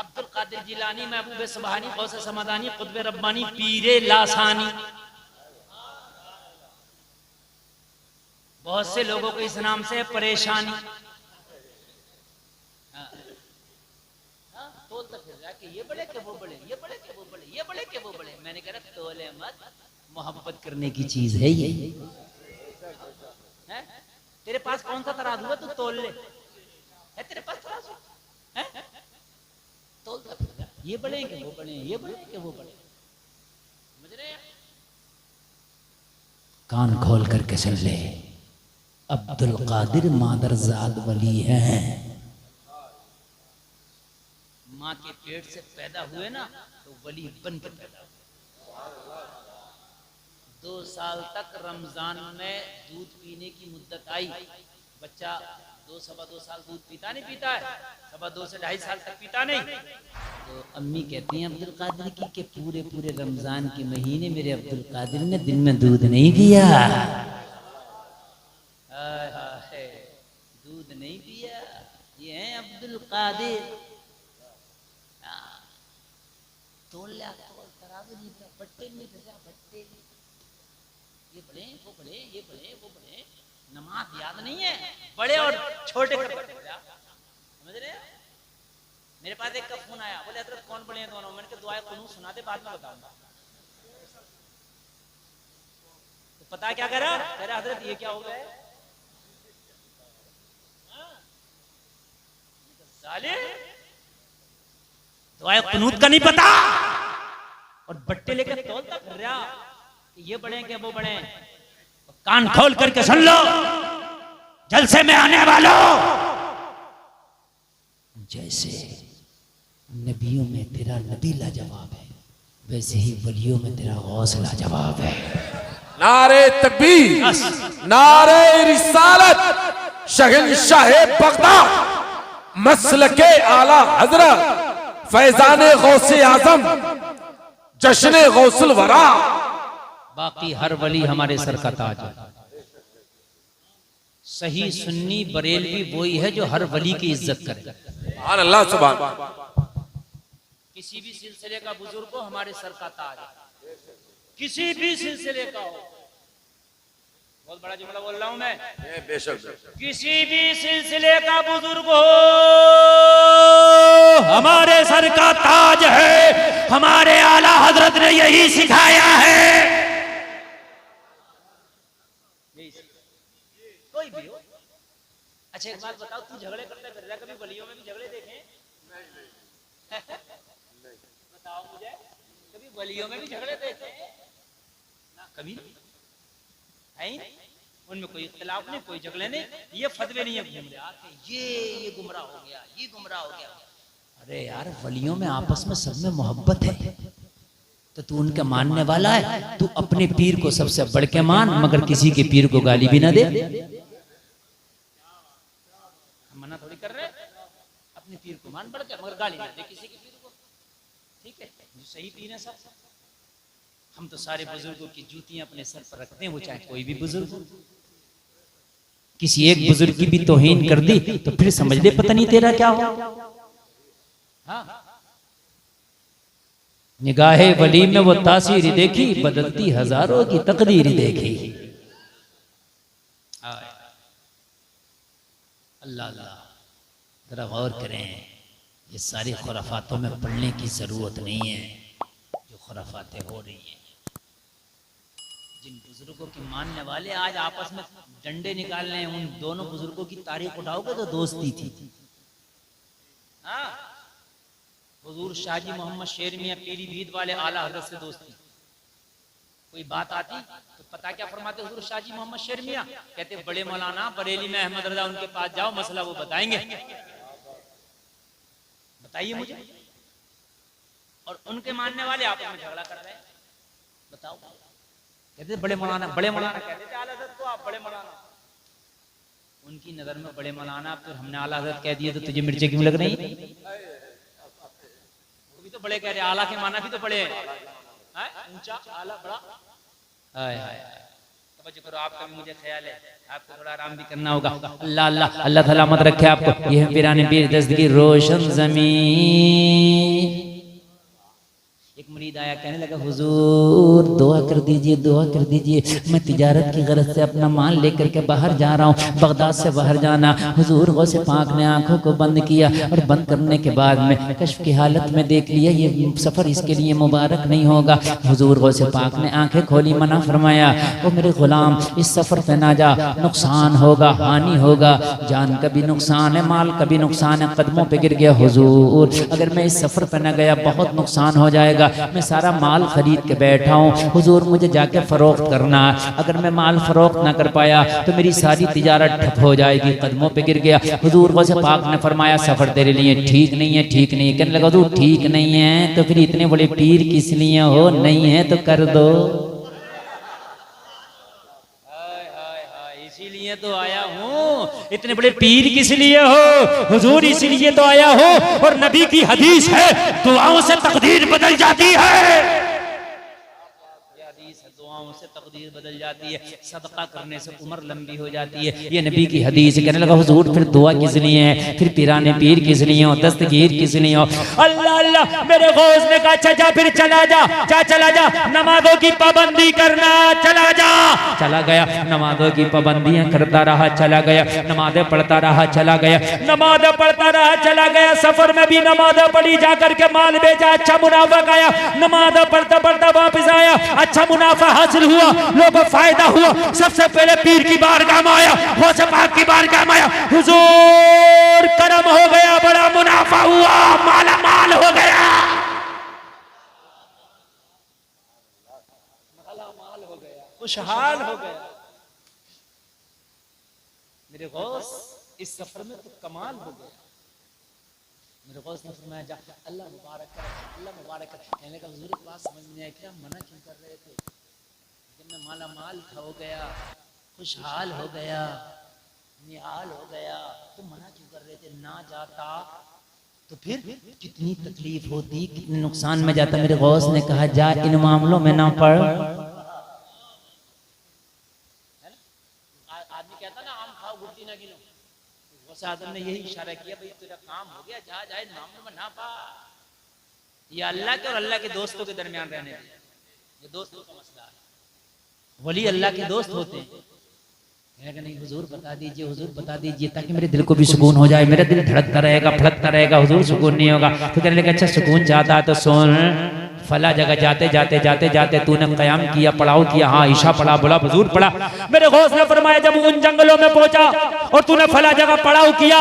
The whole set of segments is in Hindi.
अब्दुल कादिर जिलानी, महबूब सुबहानी, गौसे समदानी, कुतुब रब्बानी, पीरे लासानी। बहुत से लोगों को इस नाम से परेशानी। तोलता फिर रहा कि ये बड़े के वो बड़े, ये बड़े के वो बड़े, ये बड़े के वो बड़े। मैंने कहा तोले मत, मोहब्बत करने की चीज है ये। है? तेरे पास कौन सा तराजू है, तू तोल ले। है तेरे पास तराजू? है? तोलता फिर रहा, ये बड़े के वो बड़े, ये बड़े के वो बड़े। समझ रहे हैं? कान खोल करके सुन ले, अब्दुल कादिर मादरजाद वली हैं। माँ के पेट से पैदा हुए ना तो वली बन के पैदा हुए। 2 साल तक रमजान में दूध पीने की मुद्दत आई। बच्चा 2 सवा 2 साल दूध पीता नहीं पीता है, सवा 2 से 2.5 साल तक पीता नहीं। तो अम्मी कहती हैं अब्दुल कादिर की कि पूरे पूरे रमजान के महीने मेरे अब्दुल कादिर ने दिन में दूध नहीं पिया। दूध नहीं पिया, ये है अब्दुल कादिर। तोल लिया, तराजू नहीं था, बट्टे नहीं थे, बट्टे। ये बड़े वो बड़े, ये बड़े वो बड़े। नमाज याद नहीं है, बड़े और छोटे का बड़े। समझ रहे हैं? मेरे पास एक का फोन आया, बोले हजरत कौन बड़े हैं दोनों? मैंने कहा दुआए कुनूत सुना दे, बाद में बताऊंगा। तो पता क्या करा? कह रहा हजरत ये क्या हो गया? साले दुआए कुनूत का नहीं पता और बट्टे लेकर तौलता फिर रहा कि ये बड़े के वो बड़े। कान खोल करके सुन लो, जलसे में आने वालों, जैसे नबियों में तेरा नबी लाजवाब है, वैसे ही वलियों में तेरा गौस लाजवाब है। नारे तकबीर, नारे रिसालत, शहंशाह बगदाद, मसलके आला हजरत, फैजाने गौसे आजम, जश्ने गौसुल वरा। बाकी हर वली हमारे सर का ताज है। सही सुन्नी बरेलवी वही है जो हर वली की इज्जत करे। सुभान अल्लाह, सुभान। किसी भी सिलसिले का बुजुर्ग हो हमारे सर का ताज है, किसी भी सिलसिले का हो। बहुत बड़ा जुमला बोल रहा हूं मैं। बेशक। किसी भी सिलसिले का बुजुर्ग हो हमारे सर का ताज है। हमारे आला हजरत ने यही सिखाया है। कोई भी हो। अच्छा एक बात बताओ, तू झगड़े करते फिर रहा, कभी वलियों में भी झगड़े देखे? बताओ मुझे, कभी वलियों में भी झगड़े देखे? ना, कभी है ही नहीं। उनमें कोई इख्तिलाफ नहीं, कोई झगड़े नहीं। ये फतवे नहीं है घूम रहे आके, ये गुमराह हो गया, ये गुमराह हो गया। अरे यार, वलियों में आपस में सब में मोहब्बत है तो तू उनका मानने वाला है, तू अपने पीर को सबसे बढ़ के मान, मगर किसी के पीर को गाली भी ना दे। मना थोड़ी कर रहे, अपने पीर को मान बढ़ के, मगर गाली ना दे किसी के पीर को। ठीक है, जो सही पीर है सब। हम तो सारे बुजुर्गों की जूतियां अपने सर पर रखते हैं, वो चाहे कोई भी बुजुर्ग हो। किसी एक बुजुर्ग की भी तौहीन कर दी तो फिर समझ ले पता नहीं तेरा क्या हो। हाँ, निगाहे वली में वो तासीर देखी, बदलती हजारों की तकदीर देखी। अल्लाह अल्लाह, जरा गौर करें, ये सारी खुराफातों में पढ़ने की जरूरत नहीं है जो खुराफातें हो रही हैं। जिन बुजुर्गों की मानने वाले आज आपस में डंडे निकाल रहे हैं, उन दोनों बुजुर्गों की तारीख उठाओगे तो दोस्ती थी। हाँ, हुजूर शाहजी मोहम्मद शेर मियां पीलीभीत वाले आला हजरत से दोस्ती। कोई बात आती तो पता क्या फरमाते हुजूर शाहजी मोहम्मद शेर मियां? कहते बड़े मौलाना बरेली में अहमद रजा, उनके पास जाओ, मसला वो बताएंगे। बताइए मुझे। और उनके मानने वाले आपस में झगड़ा कर रहे हैं। बताओ, कहते बड़े मौलाना, बड़े मौलाना कहते थे आला हजरत को, आप बड़े मौलाना। उनकी नजर में बड़े मौलाना, तो हमने आला हजरत कह दिए तो तुझे मिर्चे क्यों लग रही? वो भी तो बड़े कह रहे, आला के माना भी तो बड़े हैं, ऊंचा आला बड़ा। हाय हाय, तवज्जो करो, आपका भी मुझे ख्याल है, आपको थोड़ा आराम भी करना होगा। अल्लाह अल्लाह अल्लाह ताला मत रखे आपको। ये है पीराने पीर दस्तगीर रोशन जमीन। मुरीद आया, कहने लगा हुजूर दुआ कर दीजिए, दुआ कर दीजिए, मैं तिजारत की गरज से अपना माल लेकर के बाहर जा रहा हूँ, बगदाद से बाहर जाना। हुजूर गौसे पाक ने आंखों को बंद किया और बंद करने के बाद में कश्फ की हालत में देख लिया ये सफ़र इसके लिए मुबारक नहीं होगा। हुजूर गौसे पाक ने आंखें खोली, मना फरमाया, ओ मेरे गुलाम इस सफ़र पे ना जा, नुकसान होगा, हानि होगा, जान का भी नुकसान है, माल का भी नुकसान है, कदमों पे गिर गया। हुजूर अगर मैं इस सफ़र पे ना गया बहुत नुकसान हो जाएगा, मैं सारा माल खरीद के बैठा हूँ, हुजूर मुझे जाके फ़रोख्त करना, अगर मैं माल फ़रोख्त ना कर पाया तो मेरी सारी तिजारत ठप हो जाएगी। कदमों पे गिर गया। हुजूर गौसे पाक ने फरमाया सफ़र तेरे लिए ठीक नहीं है, ठीक नहीं है। कहने लगा हुजूर ठीक नहीं है तो फिर इतने बड़े पीर किस लिए हो, नहीं है तो कर दो। इसीलिए तो आया हूँ, इतने बड़े पीर किस लिए हो हुजूर, इसीलिए तो आया हूँ। और नबी की हदीस है दुआओं से तकदीर बदल जाती है, दुआओं से तकदीर बदल जाती है, सदका करने से उम्र लंबी हो जाती है, ये नबी की हदीस है। कहने लगा हुजूर फिर दुआ किस लिए है, फिर पीराने पीर किस लिए हो, दस्तगीर किस लिए हो। अल्लाह अल्लाह मेरे गौस ने कहा अच्छा जा, फिर चला जा, चला जा, नमाजों की पाबंदी करना, चला जा। चला गया, नमाजों की पाबंदियां करता रहा, चला गया, नमाजें पढ़ता रहा, चला गया, नमाजें पढ़ता रहा, चला गया। सफर में भी नमाजें पढ़ी, जाकर के माल बेचा, अच्छा मुनाफा आया, नमाजें पढ़ता पढ़ता वापस आया, अच्छा मुनाफा हासिल हुआ, लोगों फायदा हुआ। सबसे पहले पीर की बारगाह में आया, गौसे पाक की बारगाह में आया, हुजूर करम हो गया, बड़ा मुनाफा हुआ, माला माल हो गया, माला माल हो गया, खुशहाल हो गया। मेरे गौस इस सफर में तो कमाल हो गया। मेरे गौस ने फरमाया जा, अल्लाह मुबारक करे, अल्लाह मुबारक करे। कहने का हुजूर एक बात समझ नहीं आई, क्या मना क्यों कर रहे थे, मैं माला माल हो गया, खुशहाल हो गया, निहाल हो गया, तो मना क्यों कर रहे थे, ना जाता तो फिर कितनी तकलीफ होती, कितने नुकसान में जाता। मेरे गौस ने कहा जा इन मामलों में ना पड़। आदमी कहता ना आम खाओ गुट्टी ना गिनो, गौसे आदम ने यही इशारा किया, भाई तेरा काम हो गया, जा जाए मामलों में ना पा। ये अल्लाह के और अल्लाह के दोस्तों के दरमियान रहने दिया, ये दोस्तों का मसला है। वली अल्लाह के दोस्त होते हैं। नहीं हुजूर बता दीजिए, हुजूर बता दीजिए, ताकि मेरे दिल को भी सुकून हो जाए, मेरा दिल धड़कता रहेगा, फड़कता रहेगा, हुजूर सुकून नहीं होगा। तो कहने लगा अच्छा सुकून चाहता है तो सुन, फला जगह जाते जाते जाते जाते तूने कयाम किया, पड़ाव किया, हाँ ईशा पढ़ा, बोला हुजूर पढ़ा। मेरे गौस ने फरमाया जब उन जंगलों में पहुंचा और तूने फला जगह पड़ाव किया,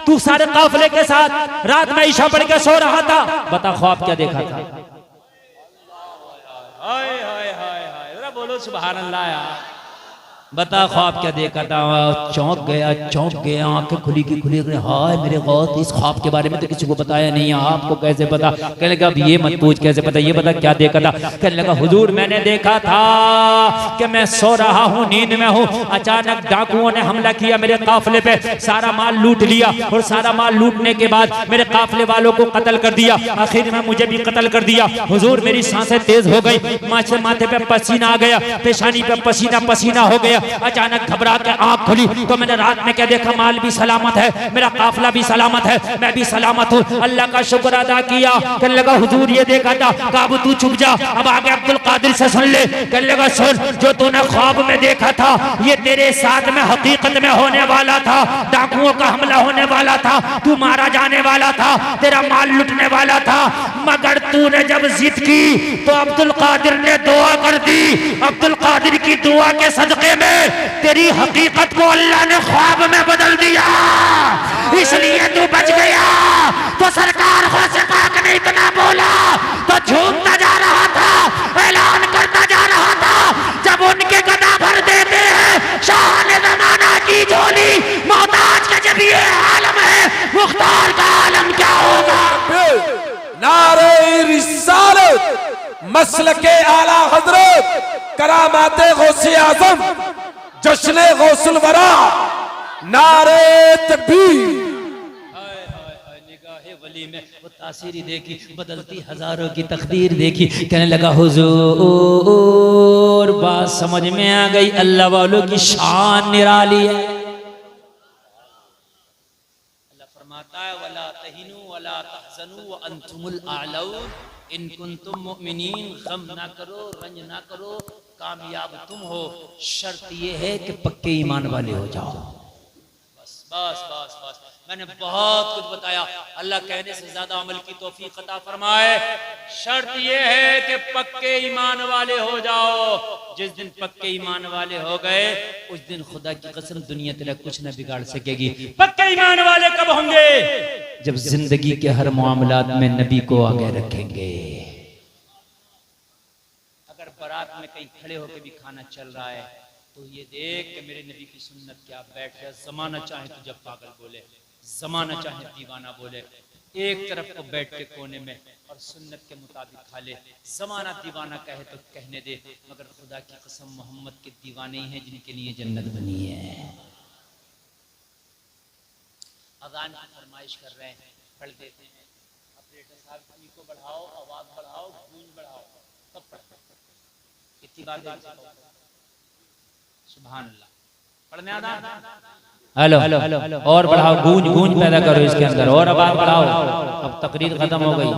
तू सारे काफिले के साथ रात में ईशा पढ़ के सो रहा था, बता ख्वाब क्या देखा था। हाय हाय हाय हाय, बोलो सुभान अल्लाह यार, बता ख्वाब क्या देखा था। चौंक गया, आंखें खुली की खुली, हाय मेरे गौस इस ख्वाब के बारे में तो किसी को बताया नहीं है, आपको कैसे पता। कहने लगा अब ये मत पूछ कैसे पता, ये बता क्या देखा था। कहने लगा हुजूर मैंने देखा था कि मैं सो रहा हूँ, नींद में हूँ, अचानक डाकुओं ने हमला किया मेरे काफिले पे, सारा माल लूट लिया, और सारा माल लूटने के बाद मेरे काफिले वालों को कत्ल कर दिया, आखिर में मुझे भी कत्ल कर दिया। हुजूर मेरी सांसें तेज हो गई, माथे पे पसीना आ गया, पेशानी पे पसीना पसीना हो गया। अचानक घबरा के आंख खुली तो मैंने रात में क्या देखा, माल भी सलामत है, मेरा काफिला भी सलामत है, मैं भी सलामत हूँ, अल्लाह का शुक्र अदा किया। कहने लगा हुजूर ये देखा था। कहा अब तू चुप जा, अब आगे अब्दुल कादिर से सुन ले। कहने लगा सुन, जो तूने ख्वाब में देखा था ये तेरे साथ में हकीकत में होने वाला था, डाकुओं का हमला होने वाला था, तू मारा जाने वाला था, तेरा माल लुटने वाला था, मगर तूने जब जिद की तो अब्दुल कादिर ने दुआ कर दी। अब्दुल कादिर की दुआ के सदके में तेरी हकीकत को अल्लाह ने ख्वाब में बदल दिया, इसलिए तू बच गया। तो सरकार गौसे पाक ने इतना बोला तो झूमता जा रहा था, ऐलान करता जा रहा था, जब उनके गदा भर देते हैं शाह ने जमाना की झोली, मोहताज का जब ये आलम है, मुख्तार का आलम क्या होगा। नारे रिसालत, मसलके आला हजरत, करामाते गौसे आजम, जश्ने गौसुल वरा, नारे तकबीर। निगाहे वली में वो तासीरी देखी, बदलती हजारों की तकदीर देखी। कहने लगा हुजूर बात समझ में आ गई, अल्लाह वालों की शान निराली है। अल्लाह फरमाता है वला तहिनु वला तहज़नु व अंतुमुल आलऊन इन कुंतुम मुमिनीन। गम ना करो, रंज ना करो, कामयाब तुम हो, शर्त ये है कि पक्के ईमान वाले हो जाओ। बस बस बस बस, मैंने बहुत कुछ बताया। अल्लाह कहने से ज्यादा अमल की तौफीक अता फरमाए। शर्त ये है कि पक्के ईमान वाले हो जाओ। जिस दिन पक्के ईमान वाले हो गए, उस दिन खुदा की कसम दुनिया तेरा कुछ न बिगाड़ सकेगी। पक्के ईमान वाले कब होंगे? जब जिंदगी के हर मामलात में नबी को आगे रखेंगे। अगर बारात में कहीं खड़े होकर भी खाना चल रहा है तो ये देख कि मेरे नबी की सुन्नत क्या बैठ है। जमाना चाहे तो जब पागल बोले, जमाना चाहे दीवाना बोले, एक तरफ को बैठ के कोने में और सुन्नत के मुताबिक खा ले। जमाना दीवाना कहे तो कहने दे, मगर खुदा की कसम मोहम्मद के दीवाने ही हैं जिनके लिए जन्नत बनी है। अजान की फरमाइश कर रहे हैं, पढ़ देते हैं। ऑपरेटर साहब को बढ़ाओ, आवाज बढ़ाओ, गूंज बढ़ाओ, तब पढ़ते हैं। इतनी बात सुभान अल्लाह। पढ़ने आना। हेलो हेलो, और बढ़ाओ, गूंज गूंज पैदा करो इसके अंदर, और आवाज बढ़ाओ। अब तकरीर खत्म हो गई।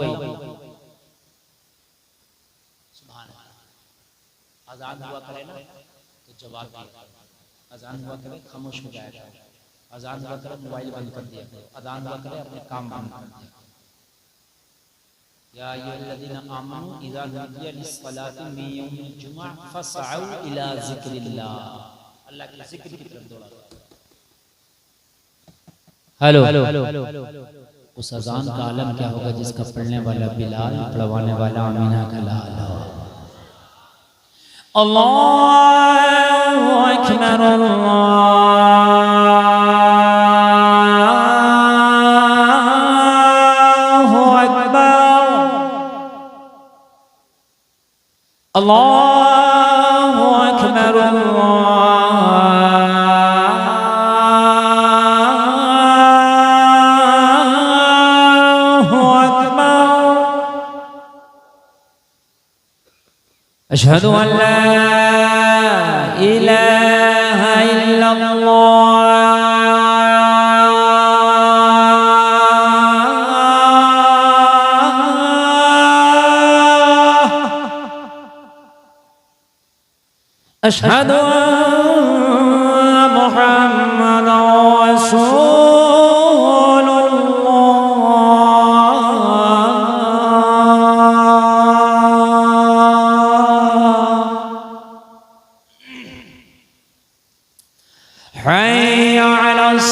सुभान अल्लाह। अजान हुआ करे ना तो जवाब दिया, अजान हुआ करे खामोश हो जाएगा, अजान हुआ करे मोबाइल बंद कर दिया, अजान हुआ करे अपने काम बंद कर दिया। या अय्युहल्लज़ीना आमनू इज़ा नुदिया लिस्सलाति मिन यौमिल जुमुअह फसअऊ इला ज़िक्रिल्लाह। अल्लाह के जिक्र की तरफ दौड़ा। हेलो, उस अजान का आलम क्या होगा जिसका पढ़ने वाला बिलाल, पढ़वाने वाला अमीना का लाल हो। अल्लाहु अकबर, अल्लाहु अकबर, अल्लाहु अकबर। अशहदु अन ला इलाहा इल्लल्लाह अशहदु अन्न मुहम्मदन रसूलुल्लाह। हय्या अलस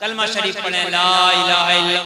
कलमा शरीफ पढ़े, ला इलाहा इल्लल्लाह।